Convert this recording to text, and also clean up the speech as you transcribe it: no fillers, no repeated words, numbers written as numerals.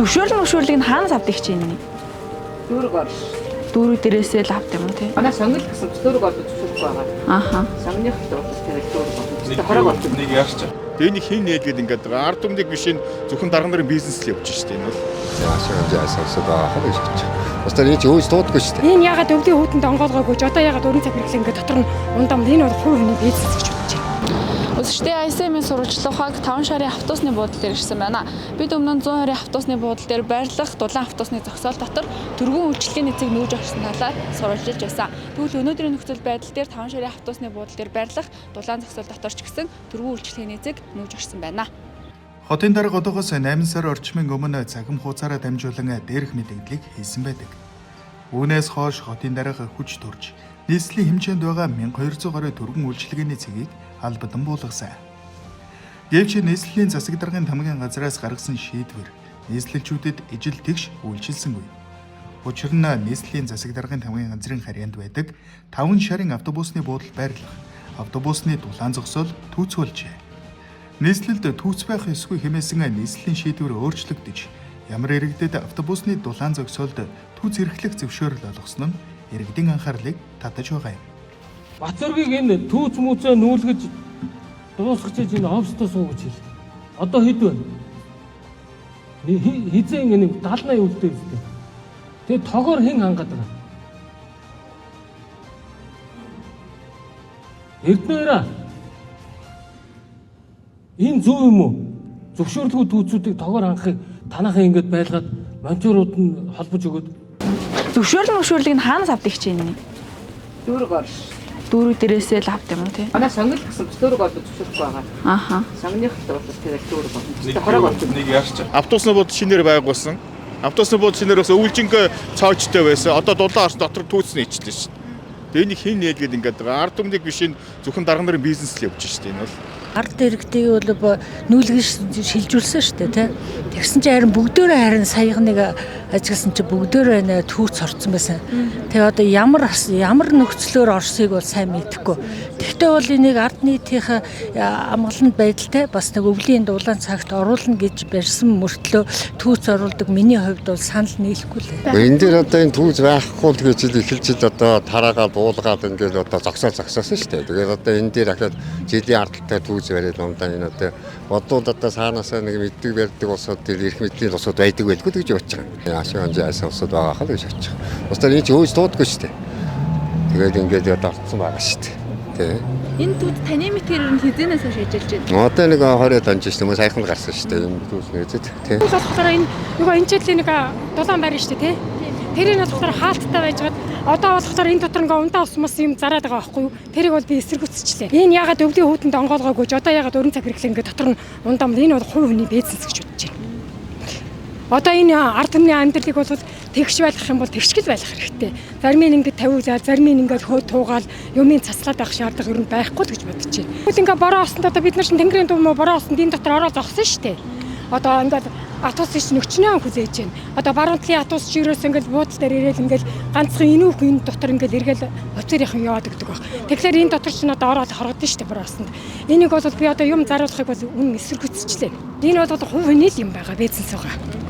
Зөвшөөрлийг нь хаанаас авдаг гэж байна? Дүүрэг орш. Дүүрэг дээрээсээ л авдаг юм уу те? Манай сонгил гэсэн дүүрэг орж зөвшөөрөхгүй байгаа. Ааха. Сонгих дөрөв тэгээд дүүрэг орж. Хорог орж. Нэг яарч. Тэгээ нэг хин нээлгээд ингээд ард түмнийг биш энэ зөвхөн дарга нарын бизнес л явж штэ энэ бол. Яасаа байгаа гэж бодож. Бас тэр энэ өөс дуудаггүй штэ. Энэ ягаад өвлийн хүүтэнд онгоолгоогүй ч одоо ягаад өрн цаг хэрэглээ ингээд дотор нь ундам энэ бол хувь хүний бизнес гэж бодож байна. Өсвөртэй ISM-ийн сурвалжлагыг 5 шарын автобусны буудлын дээр ирсэн байна. Бид өмнө нь 120 автобусны буудлын дээр байрлах дулаан автобусны зогсоол дотор түргэн үйлчлэгийн эцэг нүүж орсон талаар сурвалжилж байсан. Тэгвэл өнөөдрийн нөхцөл байдал дээр 5 шарын автобусны буудлын дээр байрлах дулаан зогсоол дотор ч гэсэн түргэн үйлчлэгийн эцэг нүүж орсон байна. Хотын дарга одоогоос 8 сар орчмын өмнө цагим хуудасаараа дамжуулан дээрх мэдээллийг хийсэн байдаг. Үүнээс хойш хотын дарга хүч төрж нийслэлийн хэмжээнд байгаа 1200 гаруй түргэн үйлчлэгээний цэгийг албадан буулгасан. Гэвч нийслэлийн засаг даргын тамгын газраас гаргасан шийдвэр нийслэлчүүдэд ижил тэгш үйлчилсэнгүй. Учир нь нийслэлийн засаг даргын тамгын газрын харьяанд байдаг 5 шарын автобусны буудал байрлах автобусны дулаан зогсоол түүцүүлжээ. Нийслэлд түүц байх ёсгүй хэмээсэн нийслэлийн шийдвэр өөрчлөгдөж ямар иргэдэд автобусны дулаан зогсоолд түүц эрхлэх зөвшөөрөл олгосон нь иргэдийн анхаарлыг татаж байгаа юм. Бацургийг энэ түүц мүцээ нүүлгэж дуусгаж энэ офстоо суугаж хэл. Одоо хэд вэ? Хизээ ингэ 70-80 үлдээ үстэй. Тэгээ тогоор хэн хангаад байгаа? Эрдэнэраа. Энэ зөв юм уу? Зөвшөөрлгүй түүцүүдийг тогоор хангахыг танахаа ингэж байлгаад монторууд нь холбож өгөөд. Зөвшөөрлийг нь хаанаас авдаг гэж байна? Дүүрэг орш. Дүүрэг дээрээсээ л авдаг юм уу те? Манай сонгил гэсэн дүүрэг орж зөвшөөрөхгүй байгаа. Ааха. Сонгих дөрөв тэгээд дүүрэг орж. Хорог орж. Нэг яарч. Автобусны бууд шинээр байгуулсан. Автобусны бууд шинээр бас өвлжингээ цаочтой байсан. Одоо дулаан орч дотор түүцний ичлээ шүү. Тэгээ нэг хин нээлгээд ингээд байгаа. Ард түмнийг биш энэ зөвхөн дарга нарын бизнес л явж штэ энэ бол. Ард иргэдийг бол нүүлгэж шилжүүлсэн шүү дээ тий. Тэгсэн чинь харин бүгдөө харин саяхан нэг ажигласан чинь бүгдөө түүц орцсон байсан. Тэгээ одоо ямар нөхцлөөр орсыг бол сайн мэдэхгүй. Тэгтээ бол энийг ард нийтийн амгаланд байдалтай бас нэг өвлийн дулаан цагт оруулна гэж барьсан мөртлөө түүц оруулдаг миний хувьд бол санал нийлэхгүй л. Энэ дээр одоо энэ түүц байхгүй л гэж эхэлж одоо тараагаад буулгаад ингээд одоо зогсоосон шүү дээ. Тэгээд одоо энэ дээр ахад жилийн ардтай түүц бариад умдаа энэ одоо бодууд одоо саанаасаа нэг мэддэг барьдаг улсууд дээр эрх мэдлийн улсууд байдаг байлгүй гэж бодож байгаа. Ашианжаас улсууд байгаа хаа гэж бодож байгаа. Бас тэр энэ ч өөс дуудаггүй шүү дээ. Тэгээд ингээд одоо орцсон байгаа шүү дээ. Тэ. Энэ түүд таны мэтээр нь хизэнээс хойш ажиллаж байна. Одоо нэг 20-д онж шүү дээ. Саяхан гарсан шүү дээ. Энэ түүс нэзэд тий. Түүс болохоор энэ нөгөө энэ жилийн нэг дулаан байр шүү дээ тий. Тэрийг болохоор хаалттай байжгаад одоо болохоор энэ дотор ингээ ундаа усмас юм зараад байгаа байхгүй юу? Тэрийг бол би эсэргүүцчихлээ. Энэ ягаад өвлийн хүүтэнд онгоолгоогүй ч одоо ягаад өрн цаг хэрэглээ ингээ дотор нь ундам энэ бол хувь хүний бизнес гэж бодож байна. Одоо энэ ард түмний амьдралыг бол тэгш байлгах юм бол тэгшгэл байлгах хэрэгтэй. Зарим нь ингээ тавиу зар, зарим нь ингээ хөө туугаал юмыг цацлаад авах шаардлага ер нь байхгүй л гэж бодож байна. Тэгвэл ингээ бороо осонд одоо бид нар чинь тэнгэрийн дув мө бороо осонд энэ дотор ороод зогсон шүү дээ. Одоо ингээд автобус чинь өчнөө хүзээж байна. Одоо баруун талын автобус чирээс ингээд буудал дээр ирээл ингээд ганцхан энэ дотор ингээд эргээл оцорийнхан яваад өгдөг баг. Тэгэхээр энэ дотор чинь одоо ороод хоргодсон шүү дээ бороосонд. Энийг бол би одоо юм заруулахыг бол үнэн эсэргүүцчихлээ. Энэ бол хувь хүний юм байгаа бизнес байгаа.